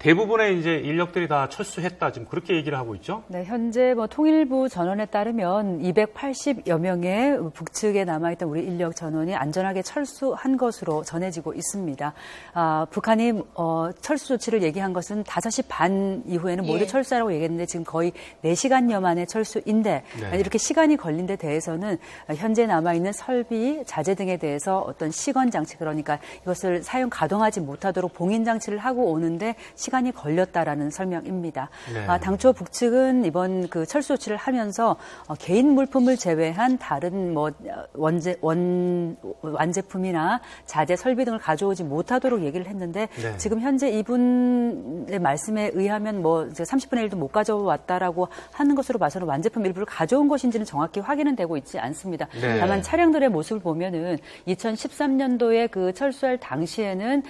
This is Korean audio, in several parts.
대부분의 이제 인력들이 다 철수했다. 지금 그렇게 얘기를 하고 있죠. 네, 현재 통일부 전원에 따르면 280여 명의 북측에 남아있던 우리 인력 전원이 안전하게 철수한 것으로 전해지고 있습니다. 북한이 철수 조치를 얘기한 것은 5시 반 이후에는 모두 철수하라고 얘기했는데 지금 거의 4시간여 만에 철수인데 이렇게 시간이 걸린 데 대해서는 현재 남아있는 설비, 자재 등에 대해서 어떤 시건 장치, 그러니까 이것을 사용 가동하지 못하도록 봉인 장치를 하고 오는데 시간이 걸렸다라는 설명입니다. 당초 북측은 이번 그 철수 조치를 하면서 개인 물품을 제외한 다른 완제품이나 자재, 설비 등을 가져오지 못하도록 얘기를 했는데 지금 현재 이분의 말씀에 의하면 이제 30분의 1도 못 가져왔다라고 하는 것으로 봐서는 완제품 일부를 가져온 것인지는 정확히 확인은 되고 있지 않습니다. 다만 차량들의 모습을 보면은 2013년도에 그 철수할 당시에는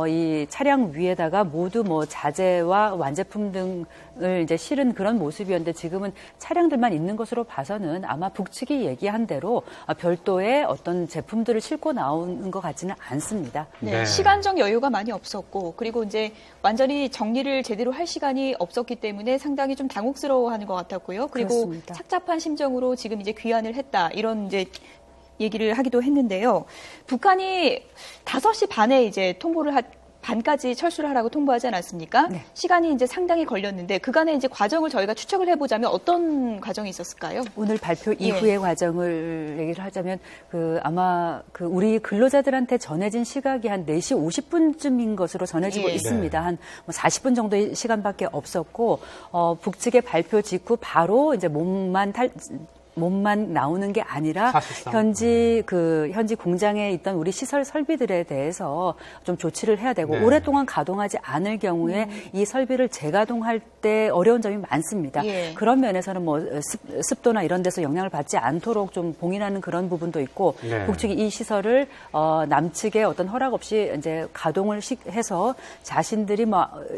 이 차량 위에다가 모두 자재와 완제품 등을 이제 실은 그런 모습이었는데 지금은 차량들만 있는 것으로 봐서는 아마 북측이 얘기한 대로 별도의 어떤 제품들을 싣고 나오는 것 같지는 않습니다. 네, 시간적 여유가 많이 없었고 그리고 이제 완전히 정리를 제대로 할 시간이 없었기 때문에 상당히 좀 당혹스러워하는 것 같았고요. 그리고 그렇습니다. 착잡한 심정으로 지금 이제 귀환을 했다 이런 이제 얘기를 하기도 했는데요. 북한이 5시 반에 이제 반까지 철수를 하라고 통보하지 않았습니까? 네. 시간이 이제 상당히 걸렸는데 그간의 이제 과정을 저희가 추측을 해보자면 어떤 과정이 있었을까요? 오늘 발표 이후의 과정을 얘기를 하자면 아마 우리 근로자들한테 전해진 시각이 한 4시 50분쯤인 것으로 전해지고 있습니다. 한 40분 정도의 시간밖에 없었고 북측의 발표 직후 바로 이제 몸만 나오는 게 아니라 사실상. 현지 공장에 있던 우리 시설 설비들에 대해서 좀 조치를 해야 되고 오랫동안 가동하지 않을 경우에 이 설비를 재가동할 때 어려운 점이 많습니다. 그런 면에서는 습도나 이런 데서 영향을 받지 않도록 좀 봉인하는 그런 부분도 있고 북측이 이 시설을 남측의 어떤 허락 없이 이제 가동을 해서 자신들이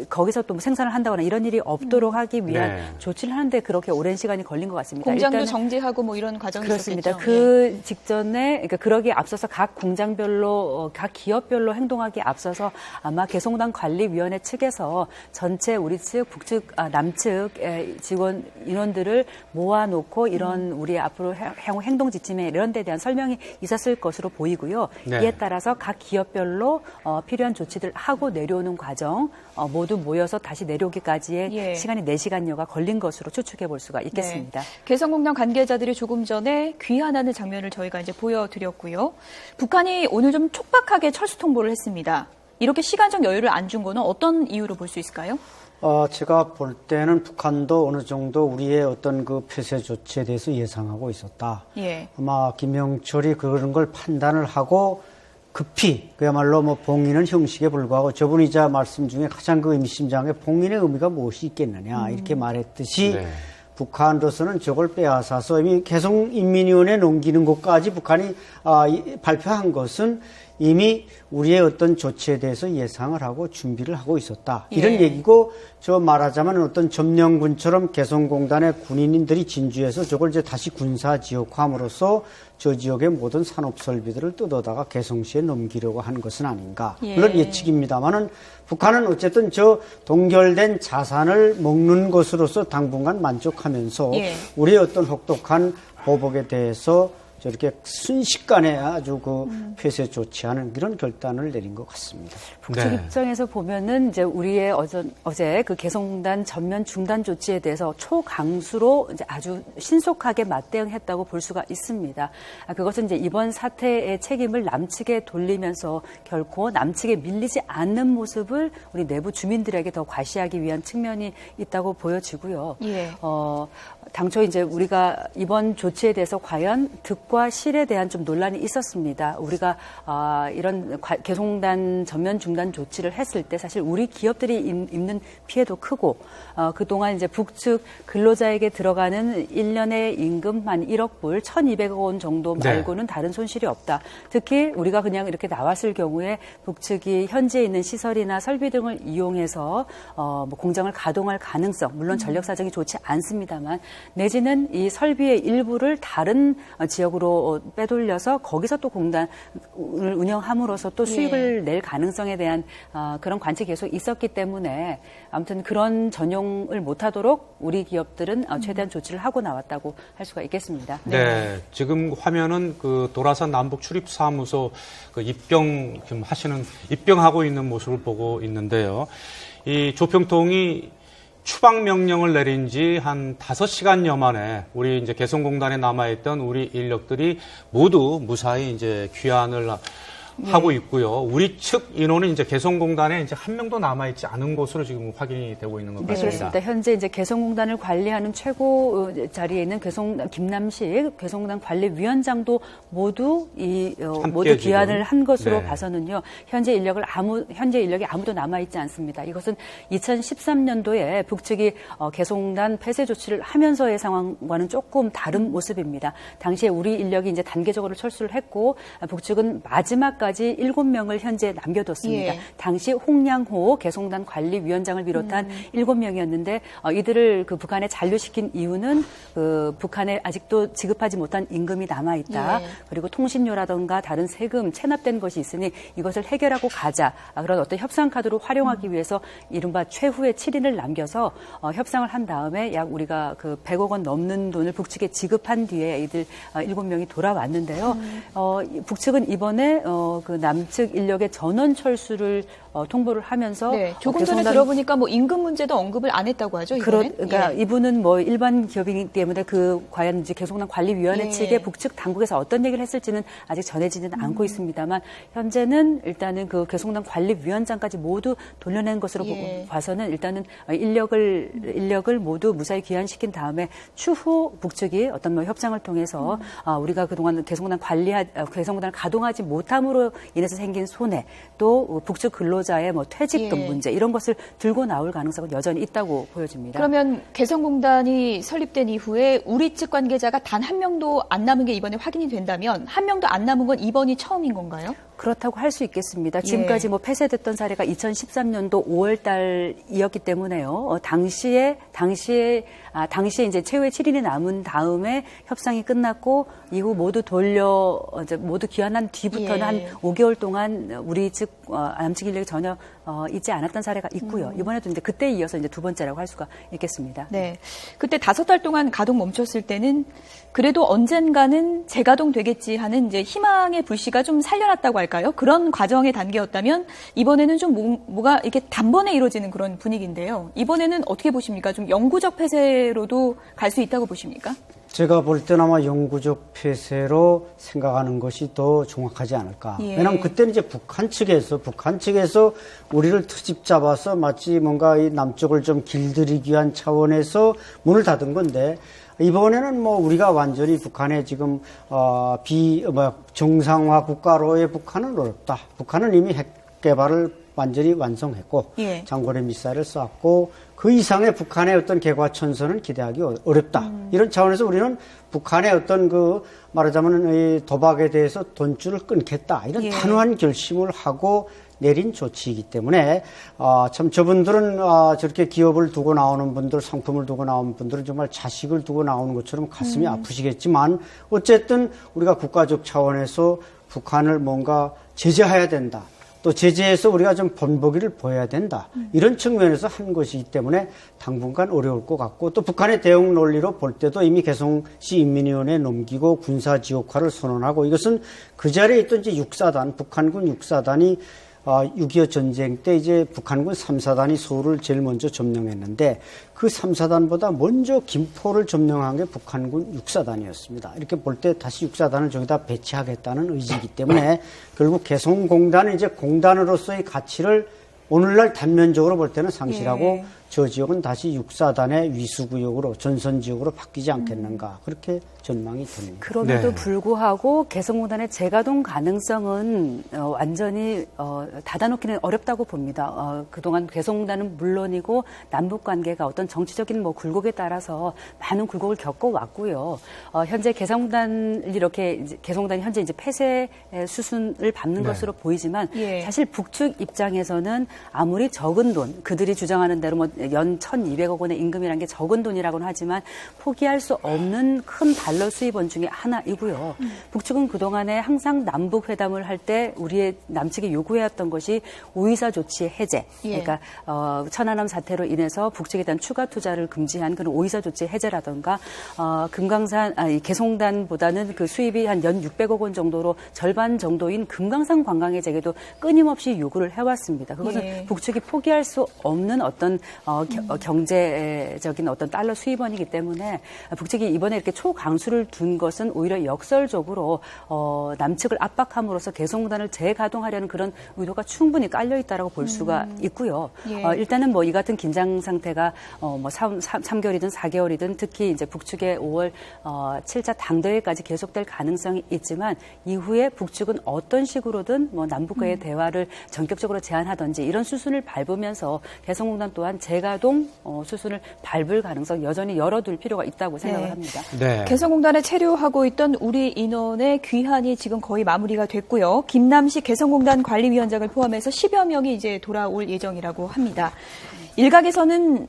거기서 또 생산을 한다거나 이런 일이 없도록 하기 위한 조치를 하는데 그렇게 오랜 시간이 걸린 것 같습니다. 공장도 정지하고 이런 과정이 그렇습니다. 있었겠죠. 그 직전에 그러니까 그러기에 앞서서 각 공장별로 각 기업별로 행동하기에 앞서서 아마 개성당 관리위원회 측에서 전체 우리 측, 북측, 남측 직원 인원들을 모아놓고 이런 우리 앞으로 향후 행동 지침에 이런 데 대한 설명이 있었을 것으로 보이고요. 이에 따라서 각 기업별로 필요한 조치들 하고 내려오는 과정 모두 모여서 다시 내려오기까지의 시간이 4시간여가 걸린 것으로 추측해 볼 수가 있겠습니다. 개성공단 관계자들이 조금 전에 귀환하는 장면을 저희가 이제 보여드렸고요. 북한이 오늘 좀 촉박하게 철수 통보를 했습니다. 이렇게 시간적 여유를 안 준 거는 어떤 이유로 볼 수 있을까요? 제가 볼 때는 북한도 어느 정도 우리의 어떤 그 폐쇄 조치에 대해서 예상하고 있었다. 아마 김영철이 그런 걸 판단을 하고 급히 그야말로 봉인은 형식에 불과하고 저분이자 말씀 중에 가장 그 의미심장한 봉인의 의미가 무엇이 있겠느냐 이렇게 말했듯이 북한으로서는 저걸 빼앗아서 이미 개성인민위원회에 넘기는 것까지 북한이 발표한 것은 이미 우리의 어떤 조치에 대해서 예상을 하고 준비를 하고 있었다. 이런 얘기고 저 말하자면 어떤 점령군처럼 개성공단의 군인들이 진주해서 저걸 이제 다시 군사지역화함으로써 저 지역의 모든 산업 설비들을 뜯어다가 개성시에 넘기려고 하는 것은 아닌가. 물론 예측입니다만은 북한은 어쨌든 저 동결된 자산을 먹는 것으로서 당분간 만족하면서 우리의 어떤 혹독한 보복에 대해서 저렇게 순식간에 아주 폐쇄 조치하는 그런 결단을 내린 것 같습니다. 북측 입장에서 보면은 이제 우리의 어제 그 개성공단 전면 중단 조치에 대해서 초강수로 이제 아주 신속하게 맞대응했다고 볼 수가 있습니다. 그것은 이제 이번 사태의 책임을 남측에 돌리면서 결코 남측에 밀리지 않는 모습을 우리 내부 주민들에게 더 과시하기 위한 측면이 있다고 보여지고요. 당초 이제 우리가 이번 조치에 대해서 과연 득과 실에 대한 좀 논란이 있었습니다. 우리가 이런 개성공단 전면 중단 조치를 했을 때 사실 우리 기업들이 입는 피해도 크고 그동안 이제 북측 근로자에게 들어가는 1년의 임금 한 1억 불, 1,200억 원 정도 말고는 다른 손실이 없다. 특히 우리가 그냥 이렇게 나왔을 경우에 북측이 현지에 있는 시설이나 설비 등을 이용해서 공장을 가동할 가능성, 물론 전력 사정이 좋지 않습니다만 내지는 이 설비의 일부를 다른 지역으로 쪽으로 빼돌려서 거기서 또 공단을 운영함으로써 또 수익을 낼 가능성에 대한 그런 관측이 계속 있었기 때문에 아무튼 그런 전용을 못하도록 우리 기업들은 최대한 조치를 하고 나왔다고 할 수가 있겠습니다. 네, 지금 화면은 그 도라산 남북 출입사무소 그 입병하고 있는 모습을 보고 있는데요. 이 조평통이 추방 명령을 내린 지 한 5시간여 만에 우리 이제 개성공단에 남아있던 우리 인력들이 모두 무사히 이제 귀환을 하고 있고요. 우리 측 인원은 이제 개성공단에 이제 한 명도 남아있지 않은 것으로 지금 확인이 되고 있는 것 같습니다. 네, 그렇습니다. 현재 이제 개성공단을 관리하는 최고 자리에 있는 김남식 개성공단 관리위원장도 모두 모두 귀환을 한 것으로 봐서는요. 현재 인력이 아무도 남아있지 않습니다. 이것은 2013년도에 북측이 개성공단 폐쇄 조치를 하면서의 상황과는 조금 다른 모습입니다. 당시에 우리 인력이 이제 단계적으로 철수를 했고 북측은 마지막까지 7명을 현재 남겨뒀습니다. 당시 홍양호 개성공단 관리위원장을 비롯한 7명이었는데 이들을 그 북한에 잔류시킨 이유는 그 북한에 아직도 지급하지 못한 임금이 남아있다. 그리고 통신료라든가 다른 세금 체납된 것이 있으니 이것을 해결하고 가자. 그런 어떤 협상 카드로 활용하기 위해서 이른바 최후의 7인을 남겨서 협상을 한 다음에 약 우리가 그 100억 원 넘는 돈을 북측에 지급한 뒤에 이들 7명이 돌아왔는데요. 북측은 이번에 그 남측 인력의 전원 철수를 통보를 하면서 조금 전에 들어보니까 뭐 임금 문제도 언급을 안 했다고 하죠. 이번엔? 그러니까 이분은 뭐 일반 기업이기 때문에 그 과연 이제 개성공단 관리위원회 측의 북측 당국에서 어떤 얘기를 했을지는 아직 전해지지는 않고 있습니다만 현재는 일단은 그 개성공단 관리위원장까지 모두 돌려낸 것으로 봐서는 일단은 인력을 모두 무사히 귀환시킨 다음에 추후 북측이 어떤 뭐 협상을 통해서 우리가 그동안 개성공단을 가동하지 못함으로 인해서 생긴 손해 또 북측 근로자의 뭐 퇴직금 문제 이런 것을 들고 나올 가능성은 여전히 있다고 보여집니다. 그러면 개성공단이 설립된 이후에 우리 측 관계자가 단 한 명도 안 남은 게 이번에 확인이 된다면 한 명도 안 남은 건 이번이 처음인 건가요? 그렇다고 할 수 있겠습니다. 지금까지 뭐 폐쇄됐던 사례가 2013년도 5월 달이었기 때문에요. 당시에 이제 최후의 7인이 남은 다음에 협상이 끝났고 이후 모두 귀환한 뒤부터는 한 5개월 동안 우리 측 남측 인력이 전혀 있지 않았던 사례가 있고요. 이번에도 이제 그때에 이어서 이제 두 번째라고 할 수가 있겠습니다. 네. 그때 5달 동안 가동 멈췄을 때는 그래도 언젠가는 재가동 되겠지 하는 이제 희망의 불씨가 좀 살려놨다고 할까요? 그런 과정의 단계였다면 이번에는 좀 뭐가 이렇게 단번에 이루어지는 그런 분위기인데요. 이번에는 어떻게 보십니까? 좀 영구적 폐쇄로도 갈 수 있다고 보십니까? 제가 볼 때는 아마 영구적 폐쇄로 생각하는 것이 더 정확하지 않을까. 왜냐하면 그때는 이제 북한 측에서 우리를 트집 잡아서 마치 뭔가 이 남쪽을 좀 길들이기 위한 차원에서 문을 닫은 건데 이번에는 뭐 우리가 완전히 북한에 지금 정상화 국가로의 북한은 어렵다. 북한은 이미 핵 개발을 완전히 완성했고 장거리 미사일을 쐈고 그 이상의 북한의 어떤 개과천선은 기대하기 어렵다. 이런 차원에서 우리는 북한의 어떤 말하자면 이 도박에 대해서 돈줄을 끊겠다. 이런 단호한 결심을 하고 내린 조치이기 때문에 참 저분들은 저렇게 기업을 두고 나오는 분들, 상품을 두고 나오는 분들은 정말 자식을 두고 나오는 것처럼 가슴이 아프시겠지만 어쨌든 우리가 국가적 차원에서 북한을 뭔가 제재해야 된다. 또 제재해서 우리가 좀 본보기를 보여야 된다. 이런 측면에서 한 것이기 때문에 당분간 어려울 것 같고 또 북한의 대응 논리로 볼 때도 이미 개성시 인민위원회에 넘기고 군사지옥화를 선언하고 이것은 그 자리에 있던 이제 북한군 6사단이 6.25 전쟁 때 이제 북한군 3사단이 서울을 제일 먼저 점령했는데 그 3사단보다 먼저 김포를 점령한 게 북한군 6사단이었습니다. 이렇게 볼 때 다시 6사단을 저기다 배치하겠다는 의지이기 때문에 결국 개성공단은 이제 공단으로서의 가치를 오늘날 단면적으로 볼 때는 상실하고 저 지역은 다시 6사단의 위수구역으로 전선지역으로 바뀌지 않겠는가 그렇게 전망이 됩니다. 그럼에도 불구하고 개성공단의 재가동 가능성은 완전히 닫아놓기는 어렵다고 봅니다. 그동안 개성공단은 물론이고 남북관계가 어떤 정치적인 굴곡에 따라서 많은 굴곡을 겪어왔고요. 현재 개성공단이 현재 이제 폐쇄 수순을 밟는 것으로 보이지만 사실 북측 입장에서는 아무리 적은 돈, 그들이 주장하는 대로 연 1,200억 원의 임금이라는 게 적은 돈이라고는 하지만 포기할 수 없는 큰 달러 수입원 중에 하나이고요. 북측은 그동안에 항상 남북 회담을 할 때 우리의 남측이 요구해왔던 것이 오이사 조치 해제. 그러니까 천안함 사태로 인해서 북측에 대한 추가 투자를 금지한 그런 오이사 조치 해제라든가 개송단보다는 그 수입이 한 연 600억 원 정도로 절반 정도인 금강산 관광의 재개도 끊임없이 요구를 해왔습니다. 그것은 북측이 포기할 수 없는 어떤 경제적인 어떤 달러 수입원이기 때문에 북측이 이번에 이렇게 초강수를 둔 것은 오히려 역설적으로 남측을 압박함으로써 개성공단을 재가동하려는 그런 의도가 충분히 깔려 있다라고 볼 수가 있고요. 일단은 뭐 이 같은 긴장 상태가 뭐 3개월이든 4개월이든 특히 이제 북측의 5월 7차 당대회까지 계속될 가능성이 있지만 이후에 북측은 어떤 식으로든 뭐 남북과의 대화를 전격적으로 제한하든지 이런 수순을 밟으면서 개성공단 또한 재가동 수순을 밟을 가능성 여전히 열어둘 필요가 있다고 생각을 합니다. 네. 개성공단에 체류하고 있던 우리 인원의 귀환이 지금 거의 마무리가 됐고요. 김남식 개성공단 관리위원장을 포함해서 10여 명이 이제 돌아올 예정이라고 합니다. 일각에서는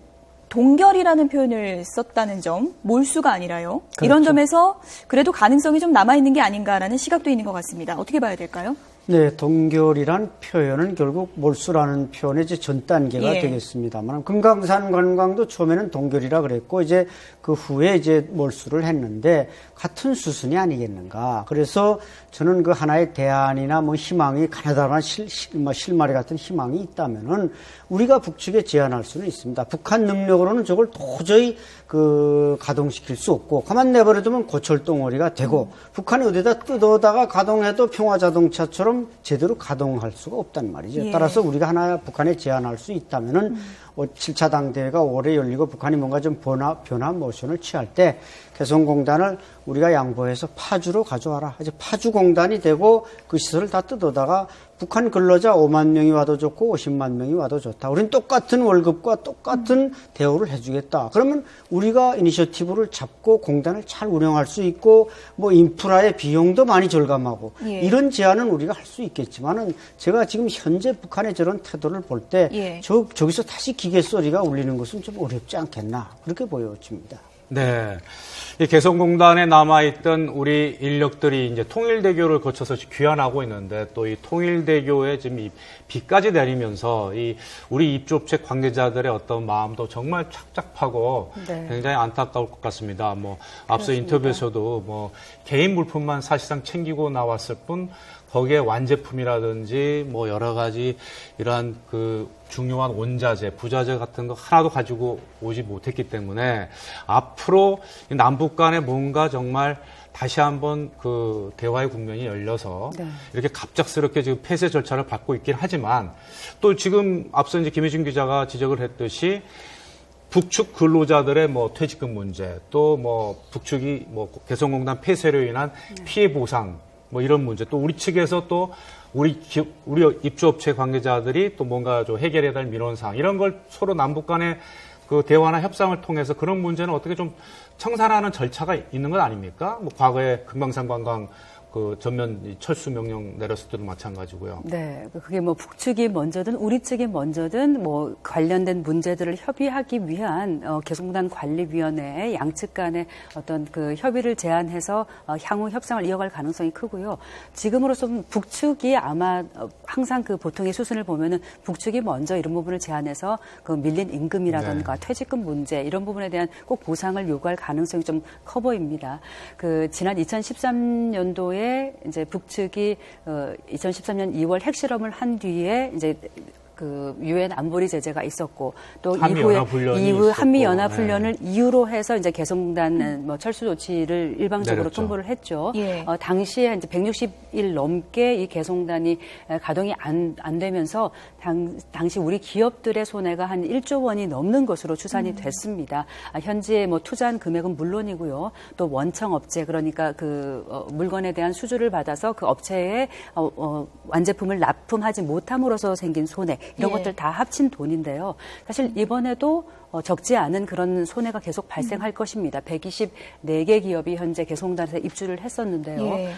동결이라는 표현을 썼다는 점, 몰수가 아니라요. 그렇죠. 이런 점에서 그래도 가능성이 좀 남아있는 게 아닌가라는 시각도 있는 것 같습니다. 어떻게 봐야 될까요? 네, 동결이란 표현은 결국 몰수라는 표현의 이제 전 단계가 되겠습니다만, 금강산 관광도 처음에는 동결이라 그랬고, 이제 그 후에 이제 몰수를 했는데, 같은 수순이 아니겠는가. 그래서 저는 그 하나의 대안이나 뭐 희망이, 가느다란 실마리 같은 희망이 있다면은, 우리가 북측에 제안할 수는 있습니다. 북한 능력으로는 저걸 도저히 가동시킬 수 없고, 가만 내버려두면 고철덩어리가 되고, 북한이 어디다 뜯어다가 가동해도 평화자동차처럼 제대로 가동할 수가 없단 말이죠. 따라서 우리가 하나 북한에 제안할 수 있다면은 7차 당대회가 5월에 열리고 북한이 뭔가 좀 변화 모션을 취할 때 개성공단을 우리가 양보해서 파주로 가져와라. 이제 파주공단이 되고 그 시설을 다 뜯어다가 북한 근로자 5만 명이 와도 좋고 50만 명이 와도 좋다. 우린 똑같은 월급과 똑같은 대우를 해주겠다. 그러면 우리가 이니셔티브를 잡고 공단을 잘 운영할 수 있고 뭐 인프라의 비용도 많이 절감하고 이런 제안은 우리가 할 수 있겠지만은 제가 지금 현재 북한의 저런 태도를 볼 때 저기서 다시 기계 소리가 울리는 것은 좀 어렵지 않겠나 그렇게 보여집니다. 네. 이 개성공단에 남아있던 우리 인력들이 이제 통일대교를 거쳐서 귀환하고 있는데 또 이 통일대교에 지금 이 비까지 내리면서 이 우리 입주업체 관계자들의 어떤 마음도 정말 착잡하고 굉장히 안타까울 것 같습니다. 뭐 앞서 그렇습니다. 인터뷰에서도 뭐 개인 물품만 사실상 챙기고 나왔을 뿐 거기에 완제품이라든지 뭐 여러 가지 이러한 그 중요한 원자재, 부자재 같은 거 하나도 가지고 오지 못했기 때문에 앞으로 남북 간에 뭔가 정말 다시 한번 그 대화의 국면이 열려서 이렇게 갑작스럽게 지금 폐쇄 절차를 밟고 있긴 하지만 또 지금 앞서 이제 김혜준 기자가 지적을 했듯이 북측 근로자들의 뭐 퇴직금 문제 또 뭐 북측이 뭐 개성공단 폐쇄로 인한 피해 보상 뭐 이런 문제 또 우리 측에서 또 우리 입주업체 관계자들이 또 뭔가 좀 해결해야 될 민원사항 이런 걸 서로 남북 간의 그 대화나 협상을 통해서 그런 문제는 어떻게 좀 청산하는 절차가 있는 것 아닙니까? 뭐 과거에 금강산 관광 그 전면 철수 명령 내렸을 때도 마찬가지고요. 네, 그게 뭐 북측이 먼저든 우리 측이 먼저든 뭐 관련된 문제들을 협의하기 위한 개성공단 관리위원회의 양측 간의 어떤 그 협의를 제안해서 향후 협상을 이어갈 가능성이 크고요. 지금으로서는 북측이 아마 항상 그 보통의 수순을 보면은 북측이 먼저 이런 부분을 제안해서 그 밀린 임금이라든가 퇴직금 문제 이런 부분에 대한 꼭 보상을 요구할 가능성이 좀 커 보입니다. 그 지난 2013년도에 이제 북측이 2013년 2월 핵실험을 한 뒤에 이제 그 유엔 안보리 제재가 있었고 또 이후 한미 연합 훈련을 이유로 해서 이제 개성공단 뭐 철수 조치를 일방적으로 내렸죠. 통보를 했죠. 당시에 이제 160일 넘게 이 개성공단이 가동이 안 되면서 당시 우리 기업들의 손해가 한 1조 원이 넘는 것으로 추산이 됐습니다. 현재 뭐 투자한 금액은 물론이고요. 또 원청 업체 그러니까 그 물건에 대한 수주를 받아서 그 업체에 완제품을 납품하지 못함으로써 생긴 손해 이런 것들 다 합친 돈인데요. 사실 이번에도 적지 않은 그런 손해가 계속 발생할 것입니다. 124개 기업이 현재 개성공단에서 입주를 했었는데요. 예.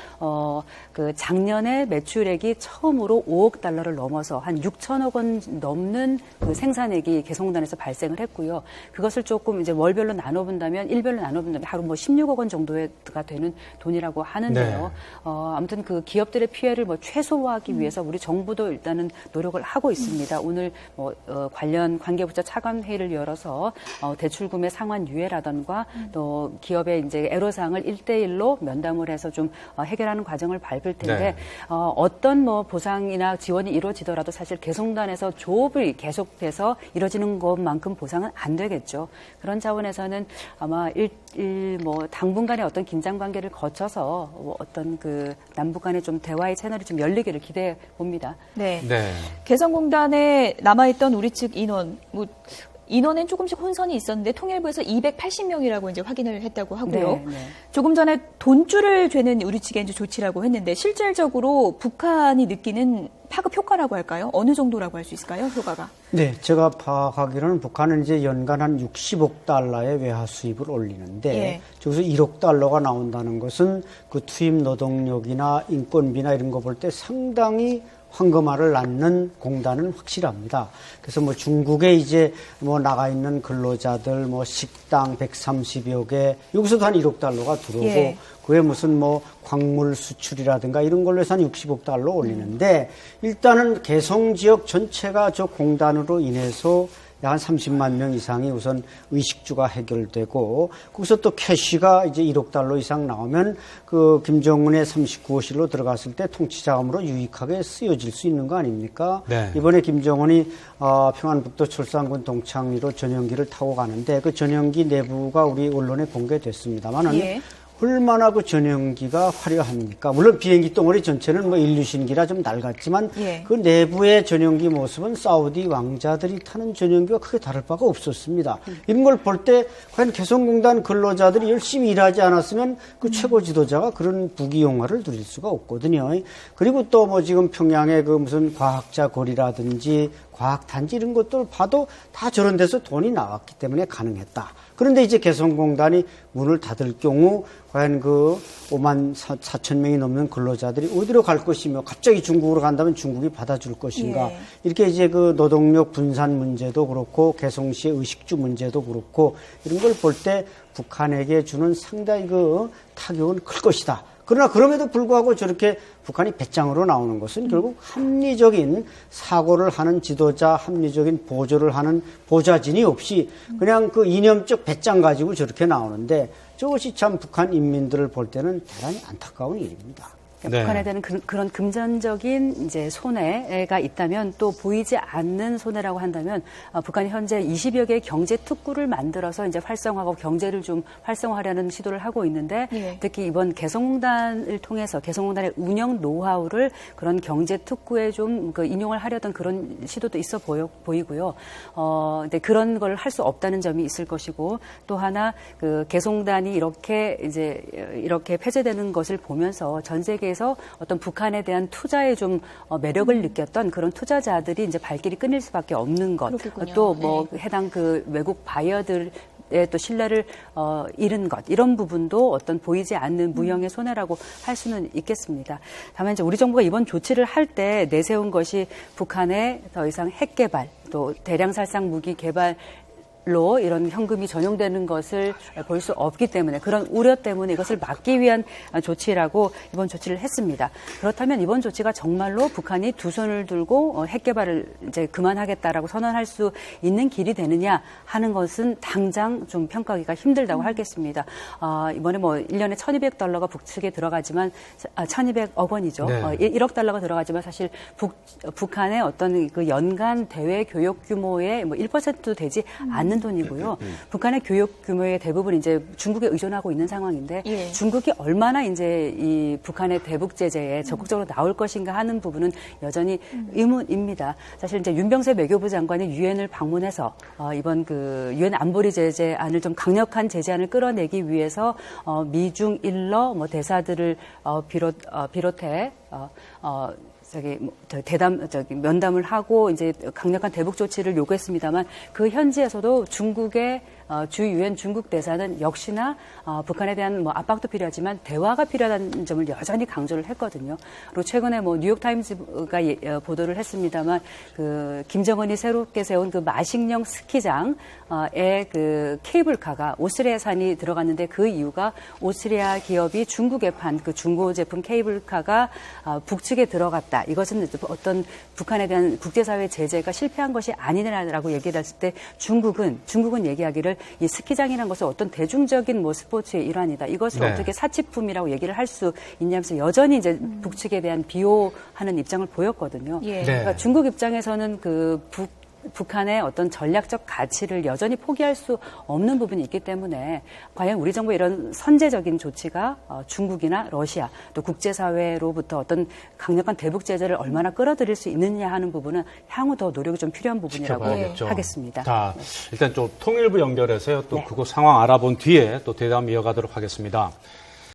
그 작년에 매출액이 처음으로 5억 달러를 넘어서 한 6천억 원 넘는 그 생산액이 개성공단에서 발생을 했고요. 그것을 조금 이제 월별로 나눠본다면, 일별로 나눠본다면 하루 뭐 16억 원 정도가 되는 돈이라고 하는데요. 네. 아무튼 그 기업들의 피해를 뭐 최소화하기 위해서 우리 정부도 일단은 노력을 하고 있습니다. 오늘 관련 관계부처 차관 회의를 열어서 대출금의 상환 유예라던가 또 기업의 이제 애로사항을 1대1로 면담을 해서 좀 해결하는 과정을 밟을 텐데 네. 어떤 뭐 보상이나 지원이 이루어지더라도 사실 개성단에서 조업이 계속돼서 이루어지는 것만큼 보상은 안 되겠죠. 그런 차원에서는 아마 뭐 당분간의 어떤 긴장 관계를 거쳐서 어떤 그 남북 간의 좀 대화의 채널이 좀 열리기를 기대해 봅니다. 네. 네. 개성공단에 남아있던 우리 측 인원엔 조금씩 혼선이 있었는데 통일부에서 280명이라고 이제 확인을 했다고 하고요. 네, 네. 조금 전에 돈줄을 죄는 우리 측의 이제 조치라고 했는데 실질적으로 북한이 느끼는 파급 효과라고 할까요? 어느 정도라고 할 수 있을까요? 효과가? 네, 제가 파악하기로는 북한은 이제 연간 한 60억 달러의 외화 수입을 올리는데 예. 저기서 1억 달러가 나온다는 것은 그 투입 노동력이나 인건비나 이런 거 볼 때 상당히 황금알을 낳는 공단은 확실합니다. 그래서 뭐 중국에 이제 뭐 나가 있는 근로자들 뭐 식당 130여 개 여기서도 한 1억 달러가 들어오고 예. 그게 무슨 뭐 광물 수출이라든가 이런 걸로 해서 한 60억 달러 올리는데 일단은 개성 지역 전체가 저 공단으로 인해서 약 한 30만 명 이상이 우선 의식주가 해결되고 거기서 또 캐시가 이제 1억 달러 이상 나오면 그 김정은의 39호실로 들어갔을 때 통치자금으로 유익하게 쓰여질 수 있는 거 아닙니까? 네. 이번에 김정은이 평안북도 철산군 동창리로 전용기를 타고 가는데 그 전용기 내부가 우리 언론에 공개됐습니다만은 예. 얼마나 그 전용기가 화려합니까? 물론 비행기 덩어리 전체는 뭐 인류신기라 좀 낡았지만 예. 그 내부의 전용기 모습은 사우디 왕자들이 타는 전용기와 크게 다를 바가 없었습니다. 이런 걸 볼 때 과연 개성공단 근로자들이 열심히 일하지 않았으면 그 최고 지도자가 그런 부귀영화를 누릴 수가 없거든요. 그리고 또 뭐 지금 평양의 그 무슨 과학자 거리라든지 과학단지 이런 것들 봐도 다 저런 데서 돈이 나왔기 때문에 가능했다. 그런데 이제 개성공단이 문을 닫을 경우 과연 그 5만 4천 명이 넘는 근로자들이 어디로 갈 것이며 갑자기 중국으로 간다면 중국이 받아줄 것인가. 예. 이렇게 이제 그 노동력 분산 문제도 그렇고 개성시의 의식주 문제도 그렇고 이런 걸 볼 때 북한에게 주는 상당히 그 타격은 클 것이다. 그러나 그럼에도 불구하고 저렇게 북한이 배짱으로 나오는 것은 결국 합리적인 사고를 하는 지도자, 합리적인 보조를 하는 보좌진이 없이 그냥 그 이념적 배짱 가지고 저렇게 나오는데 저것이 참 북한 인민들을 볼 때는 대단히 안타까운 일입니다. 네. 북한에 대한 그런 금전적인 이제 손해가 있다면 또 보이지 않는 손해라고 한다면 북한이 현재 20여 개의 경제 특구를 만들어서 이제 활성화하고 경제를 좀 활성화하려는 시도를 하고 있는데 예. 특히 이번 개성공단을 통해서 개성공단의 운영 노하우를 그런 경제 특구에 좀 그 인용을 하려던 그런 시도도 있어 보이고요. 근데 그런 걸 할 수 없다는 점이 있을 것이고 또 하나 그 개성공단이 이렇게 폐쇄되는 것을 보면서 전 세계 에서 어떤 북한에 대한 투자에 좀 매력을 느꼈던 그런 투자자들이 이제 발길이 끊일 수밖에 없는 것. 그렇겠군요. 또 뭐 해당 그 외국 바이어들 또 신뢰를 잃은 것 이런 부분도 어떤 보이지 않는 무형의 손해라고 할 수는 있겠습니다. 다만 이제 우리 정부가 이번 조치를 할 때 내세운 것이 북한의 더 이상 핵 개발 또 대량 살상 무기 개발 로 이런 현금이 전용되는 것을 볼 수 없기 때문에 그런 우려 때문에 이것을 막기 위한 조치라고 이번 조치를 했습니다. 그렇다면 이번 조치가 정말로 북한이 두 손을 들고 핵 개발을 이제 그만하겠다라고 선언할 수 있는 길이 되느냐 하는 것은 당장 좀 평가하기가 힘들다고 하겠습니다. 이번에 뭐 1년에 1,200달러가 북측에 들어가지만 1,200억 원이죠. 네. 1억 달러가 들어가지만 사실 북한의 어떤 그 연간 대외 교역 규모의 뭐 1%도 되지 않는 돈이고요. 북한의 교육 규모의 대부분 이제 중국에 의존하고 있는 상황인데 예. 중국이 얼마나 이제 이 북한의 대북 제재에 적극적으로 나올 것인가 하는 부분은 여전히 의문입니다. 사실 이제 윤병세 외교부 장관이 유엔을 방문해서 이번 그 유엔 안보리 제재안을 좀 강력한 제재안을 끌어내기 위해서 미중 일러 뭐 대사들을 비롯해 면담을 하고 이제 강력한 대북 조치를 요구했습니다만 그 현지에서도 중국의 주 유엔 중국 대사는 역시나 북한에 대한 압박도 필요하지만 대화가 필요하다는 점을 여전히 강조를 했거든요. 그리고 최근에 뉴욕타임즈가 보도를 했습니다만 그 김정은이 새롭게 세운 그 마식령 스키장에 그 케이블카가 오스트리아산이 들어갔는데 그 이유가 오스트리아 기업이 중국에 판 그 중고 제품 케이블카가 북측에 들어갔다. 이것은 어떤 북한에 대한 국제사회 제재가 실패한 것이 아니라고 얘기를 했을 때 중국은 얘기하기를 이 스키장이라는 것은 어떤 대중적인 스포츠의 일환이다. 이것을 어떻게 사치품이라고 얘기를 할 수 있냐면서 여전히 이제 북측에 대한 비호하는 입장을 보였거든요. 그러니까 중국 입장에서는 그 북한의 어떤 전략적 가치를 여전히 포기할 수 없는 부분이 있기 때문에 과연 우리 정부의 이런 선제적인 조치가 중국이나 러시아 또 국제사회로부터 어떤 강력한 대북 제재를 얼마나 끌어들일 수 있느냐 하는 부분은 향후 더 노력이 좀 필요한 부분이라고 하겠습니다. 자, 일단 좀 통일부 연결해서요. 또 그거 상황 알아본 뒤에 또 대담 이어가도록 하겠습니다.